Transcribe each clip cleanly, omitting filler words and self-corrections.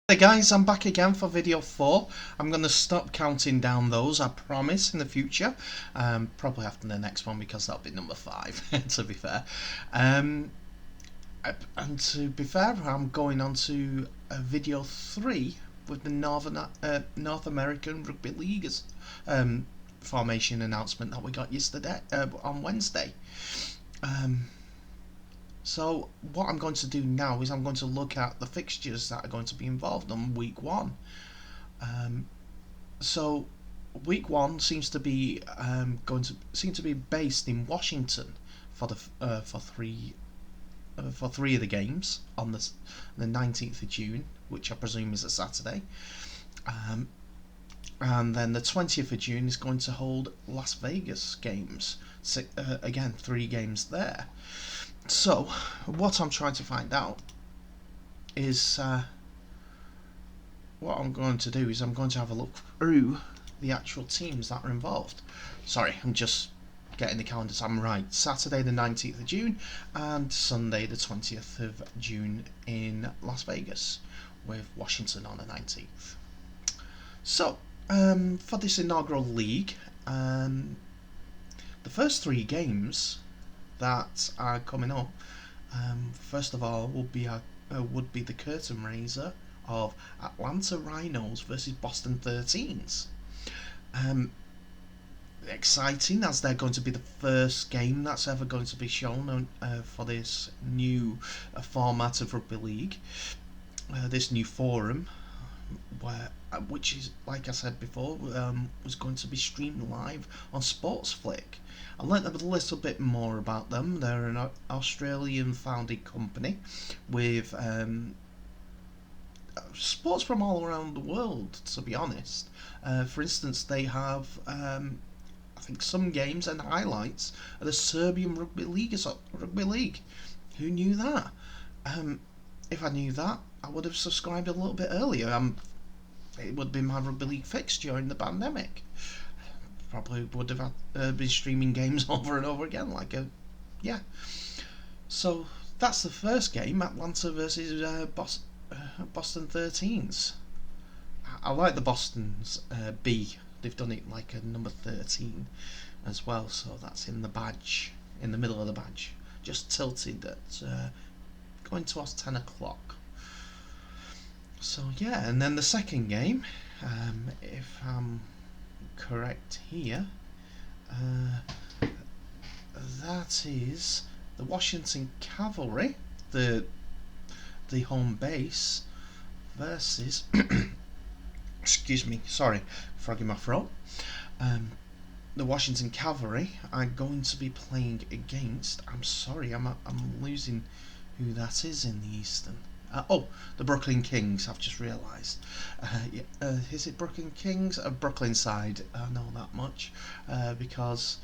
Hey guys, I'm back again for video 4. I'm going to stop counting down those, I promise, in the future. Probably after the next one because that'll be number 5, to be fair. And to be fair, I'm going on to video 3 with the North American Rugby League's formation announcement that we got yesterday, on Wednesday. So what I'm going to do now is I'm going to look at the fixtures that are going to be involved on week 1. So week 1 seems to be seem to be based in Washington for three of the games on the 19th of June, which I presume is a Saturday. And then the 20th of June is going to hold Las Vegas games. Again, 3 games there. So, what I'm trying to find out is what I'm going to do is I'm going to have a look through the actual teams that are involved. Sorry, I'm just getting the calendar time right. Saturday the 19th of June and Sunday the 20th of June in Las Vegas, with Washington on the 19th. So, for this inaugural league, the first 3 games that are coming up, first of all, would be the curtain raiser of Atlanta Rhinos versus Boston 13s. Exciting, as they're going to be the first game that's ever going to be shown for this new format of rugby league, this new forum, which is, like I said before, was going to be streamed live on Sportsflick. I learnt a little bit more about them. They're an Australian founded company with sports from all around the world, to be honest. For instance, they have I think some games and highlights of the Serbian Rugby League. Who knew that? If I knew that, I would have subscribed a little bit earlier. It would have been my rugby league fix during the pandemic. Probably would have been streaming games over and over again. Yeah. So that's the first game, Atlanta versus Boston 13s. I like the Boston's B. They've done it like a number 13 as well, so that's in the badge, in the middle of the badge, just tilted at going towards 10 o'clock. So yeah, and then the second game, if I'm correct here, that is the Washington Cavalry, the home base, versus excuse me, sorry, frog in my throat. The Washington Cavalry are going to be playing against, I'm sorry, I'm losing who that is in the Eastern. The Brooklyn Kings, I've just realised. Is it Brooklyn Kings? Brooklyn side, I know that much, because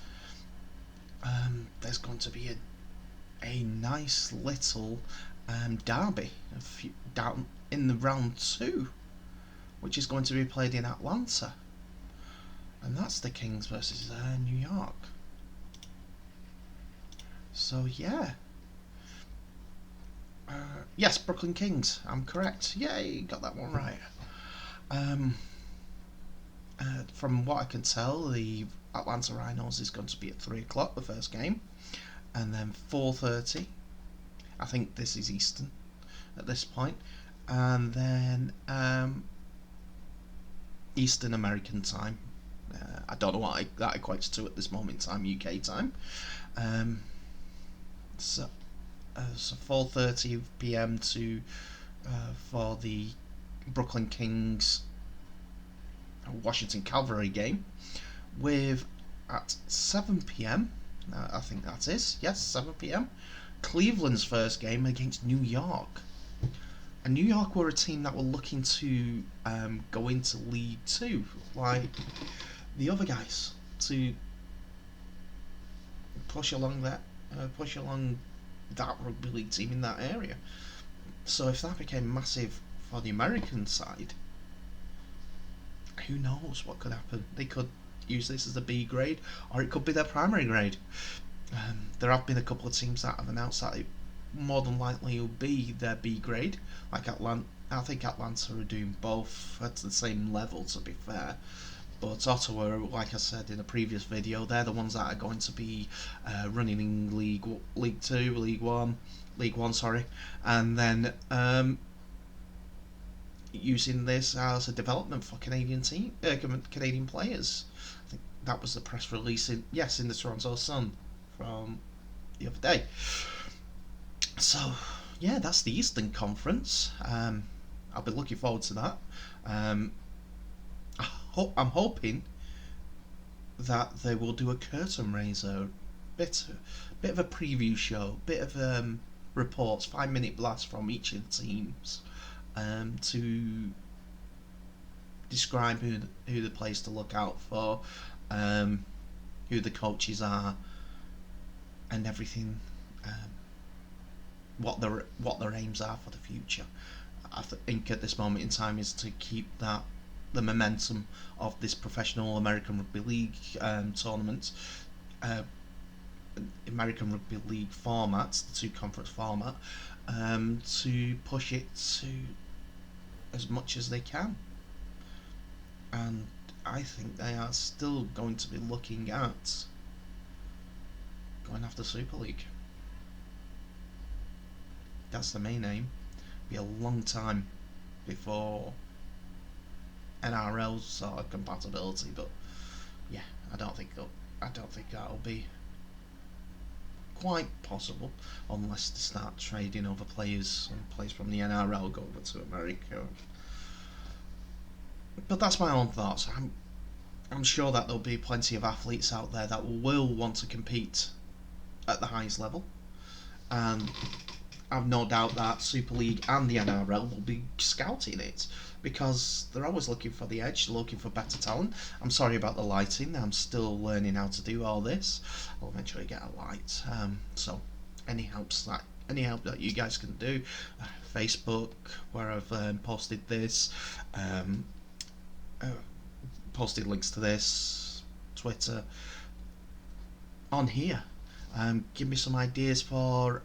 there's going to be a nice little derby down in the round 2, which is going to be played in Atlanta. And that's the Kings versus New York. So yeah. Yes, Brooklyn Kings. I'm correct. Yeah, you got that one right. From what I can tell, the Atlanta Rhinos is going to be at 3 o'clock, the first game, and then 4:30. I think this is Eastern at this point, and then Eastern American time. I don't know what that equates to at this moment in time, UK time. So 4:30 p.m. to for the Brooklyn Kings Washington Cavalry game, with at 7 p.m. I think that is, yes, 7 p.m. Cleveland's first game against New York. And New York were a team that were looking to go into League 2, like the other guys, to push along that rugby league team in that area. So if that became massive for the American side, who knows what could happen? They could use this as the B grade, or it could be their primary grade. There have been a couple of teams that have announced that it more than likely will be their B grade, like I think Atlanta are doing both at the same level, to be fair. But Ottawa, like I said in a previous video, they're the ones that are going to be running in League Two, League One, sorry, and then using this as a development for Canadian players. I think that was the press release in the Toronto Sun from the other day. So yeah, that's the Eastern Conference. I'll be looking forward to that. Um, I'm hoping that they will do a curtain raiser, bit of a preview show, bit of reports, 5-minute blast from each of the teams, to describe who the players to look out for, who the coaches are, and everything, what their aims are for the future. I think at this moment in time is to keep the momentum of this professional American Rugby League tournament, American Rugby League format, the two conference format, to push it to as much as they can. And I think they are still going to be looking at going after Super League. That's the main aim. Be a long time before NRL sort of compatibility, but yeah, I don't think that'll be quite possible unless they start trading over players, and players from the NRL go over to America. But that's my own thoughts. I'm sure that there'll be plenty of athletes out there that will want to compete at the highest level, and I've no doubt that Super League and the NRL will be scouting it, because they're always looking for the edge, looking for better talent. I'm sorry about the lighting, I'm still learning how to do all this. I'll eventually get a light. So any help that you guys can do, Facebook, where I've posted this, posted links to this, Twitter, on here. Give me some ideas for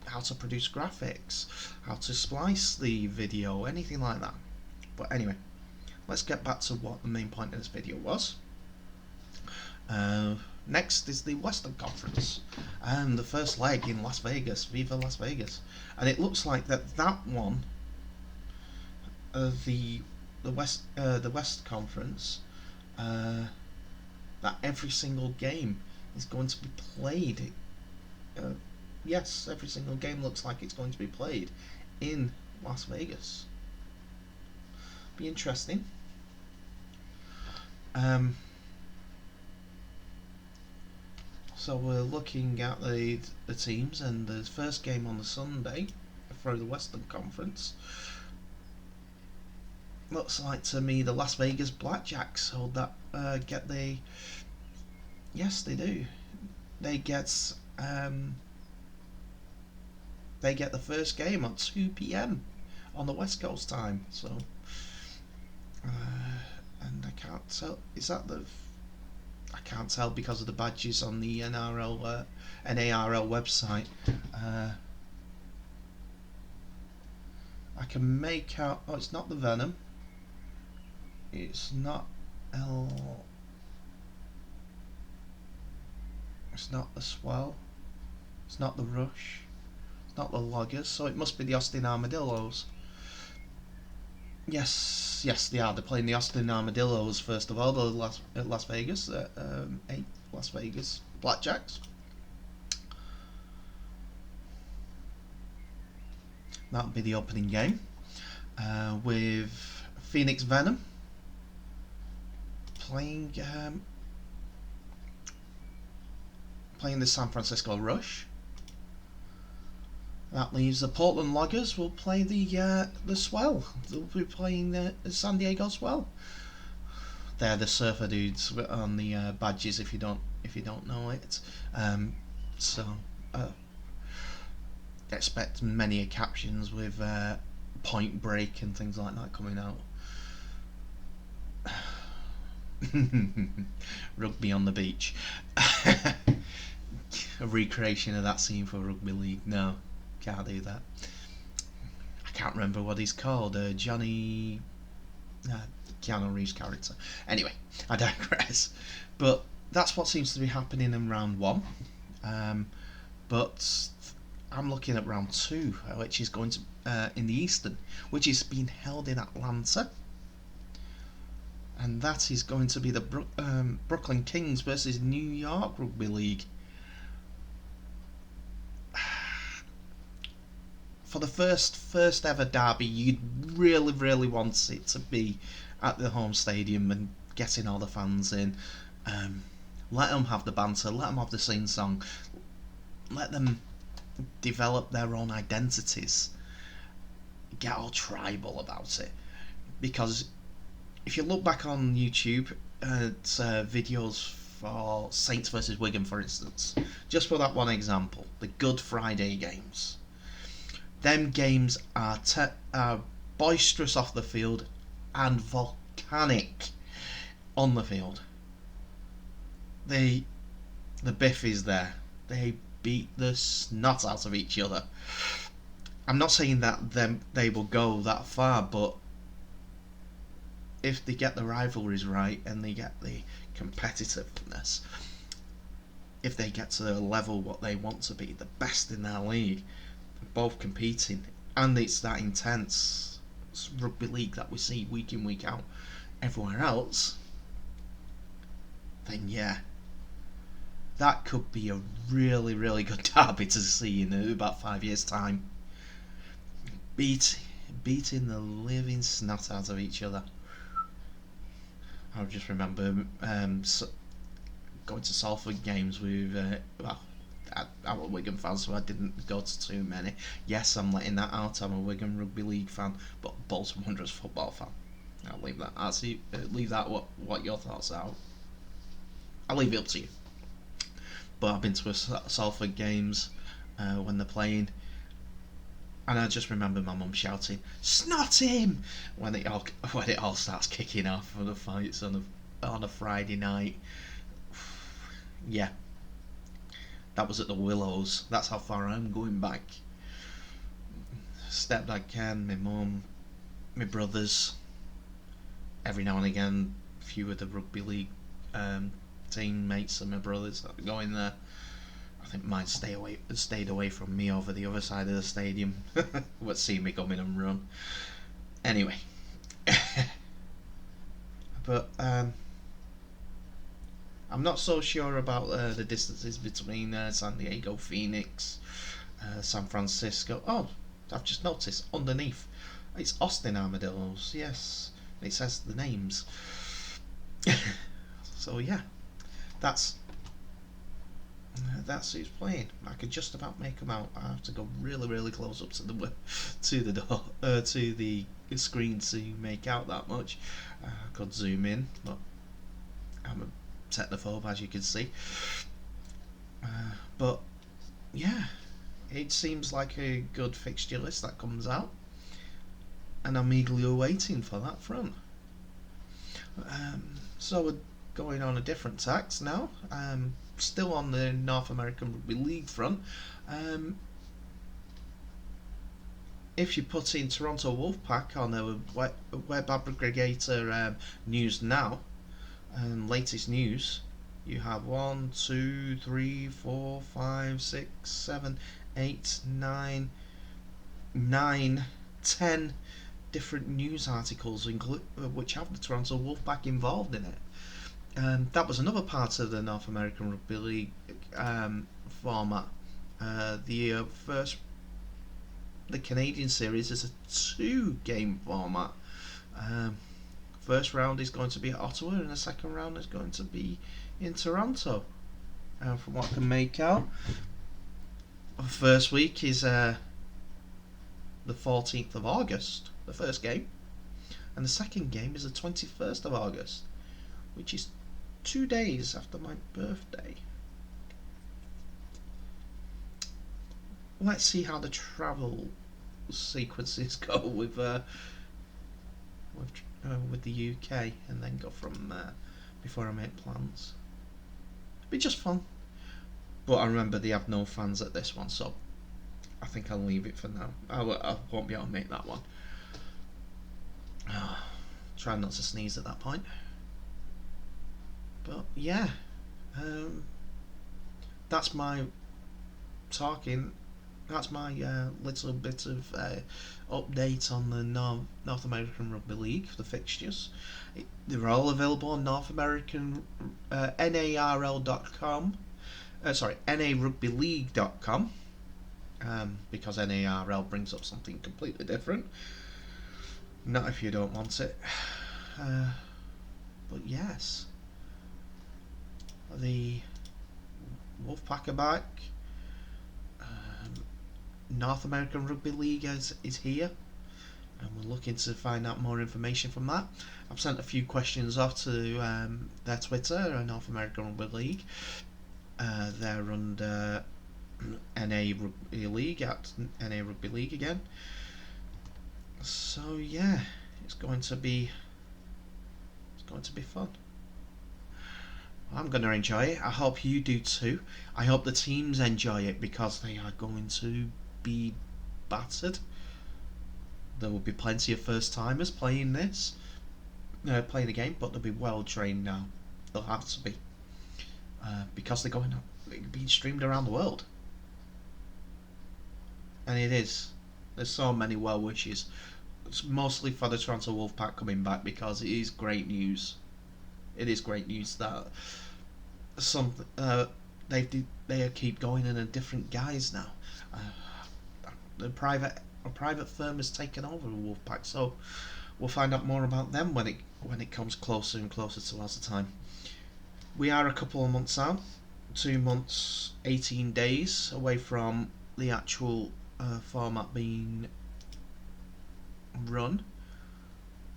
how to produce graphics, how to splice the video, anything like that. But anyway, let's get back to what the main point of this video was. Next is the Western Conference, and the first leg in Las Vegas, Viva Las Vegas, and it looks like that one, the West Conference, that every single game is going to be played. Yes, every single game looks like it's going to be played in Las Vegas. Be interesting. So we're looking at the teams, and the first game on the Sunday for the Western Conference looks like to me the Las Vegas Blackjacks hold that get the yes they do they get the first game at 2 p.m. on the West Coast time. So and I can't tell, is that the I can't tell because of the badges on the NARL website. I can make out, oh, it's not the Venom, it's not it's not the Swell, it's not the Rush, it's not the Loggers, so it must be the Austin Armadillos. Yes, they are. They're playing the Austin Armadillos first of all, the Las Vegas, 8 Las Vegas Blackjacks. That'll be the opening game, with Phoenix Venom playing the San Francisco Rush. That leaves the Portland Loggers will play the Swell. They'll be playing the San Diego Swell. They're the surfer dudes on the badges, if you don't know it. Expect many captions with Point Break and things like that coming out. Rugby on the beach. A recreation of that scene for Rugby League. No, can't do that. I can't remember what he's called. Johnny, Keanu Reeves' character. Anyway, I digress. But that's what seems to be happening in round one. But I'm looking at round two, which is going to in the Eastern, which is being held in Atlanta, and that is going to be the Brooklyn Kings versus New York Rugby League. For the first ever derby, you'd really want it to be at the home stadium and getting all the fans in. Let them have the banter, let them have the sing song, let them develop their own identities, get all tribal about it. Because if you look back on YouTube at videos for Saints versus Wigan, for instance, just for that one example, the Good Friday games, them games are boisterous off the field and volcanic on the field. The biff is there. They beat the snot out of each other. I'm not saying that they will go that far, but if they get the rivalries right and they get the competitiveness, if they get to the level what they want to be, the best in their league, both competing, and it's that intense rugby league that we see week in, week out everywhere else, then yeah, that could be a really good derby to see in about 5 years' time. Beating the living snot out of each other. I just remember going to Salford games with I'm a Wigan fan, so I didn't go to too many. Yes, I'm letting that out. I'm a Wigan Rugby League fan, but Bolton Wanderers football fan. I'll leave that. Leave that. What your thoughts are. I'll leave it up to you. But I've been to Salford games when they're playing, and I just remember my mum shouting, "Snot him!" when it all starts kicking off for the fights on a Friday night. Yeah. That was at the Willows. That's how far I'm going back. Stepdad Ken, my mum, my brothers. Every now and again, a few of the rugby league teammates and my brothers that are going there. I think mine stayed away from me over the other side of the stadium. Would see me come in and run. Anyway. But I'm not so sure about the distances between San Diego, Phoenix, San Francisco. Oh, I've just noticed underneath it's Austin Armadillos. Yes, it says the names. So yeah, that's who's playing. I could just about make them out. I have to go really close up to the door to the screen to make out that much. I could zoom in, but I'm a technophobe, as you can see. But yeah, it seems like a good fixture list that comes out, and I'm eagerly awaiting for that front. So we're going on a different tax now. Still on the North American Rugby League front. If you put in Toronto Wolfpack on the web aggregator news now, latest news, you have 1, 2, 3, 4, 5, 6, 7, 8, 9, 10 different news articles which have the Toronto Wolfpack involved in it. That was another part of the North American Rugby League format. The Canadian series is a 2-game format. First round is going to be at Ottawa, and the second round is going to be in Toronto. From what I can make out, the first week is the 14th of August, the first game, and the second game is the 21st of August, which is 2 days after my birthday. Let's see how the travel sequences go with the UK, and then go from there before I make plans. It'll be just fun. But I remember they have no fans at this one, so I think I'll leave it for now. I won't be able to make that one. Try not to sneeze at that point. But yeah, um, that's my talking. That's my little bit of update on the North American Rugby League, the fixtures. They're all available on North American NARL.com. Sorry, NARugbyleague.com. Because NARL brings up something completely different. Not if you don't want it. But yes, the Wolfpack are back. North American Rugby League is here, and we're looking to find out more information from that. I've sent a few questions off to their Twitter, North American Rugby League. They're under NA Rugby League at NA Rugby League again. So yeah, it's going to be fun. I'm going to enjoy it. I hope you do too. I hope the teams enjoy it because they are going to be battered. There will be plenty of first timers playing playing the game, but they'll be well trained now. They'll have to be because they're being streamed around the world, and it is. There's so many well wishes. It's mostly for the Toronto Wolfpack coming back because it is great news. It is great news that some they keep going in a different guise now. A private firm has taken over the Wolfpack, so we'll find out more about them when it comes closer and closer towards the time. We are a couple of months out, 2 months, 18 days away from the actual format being run.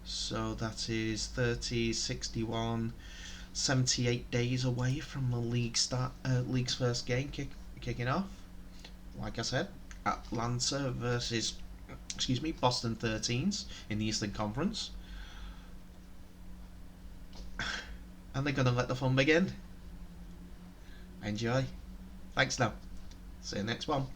So that is 30, 61, 78 days away from the league's first game kicking off. Like I said, Atlanta versus Boston 13s in the Eastern Conference. And they're going to let the fun begin. Enjoy. Thanks now. See you next one.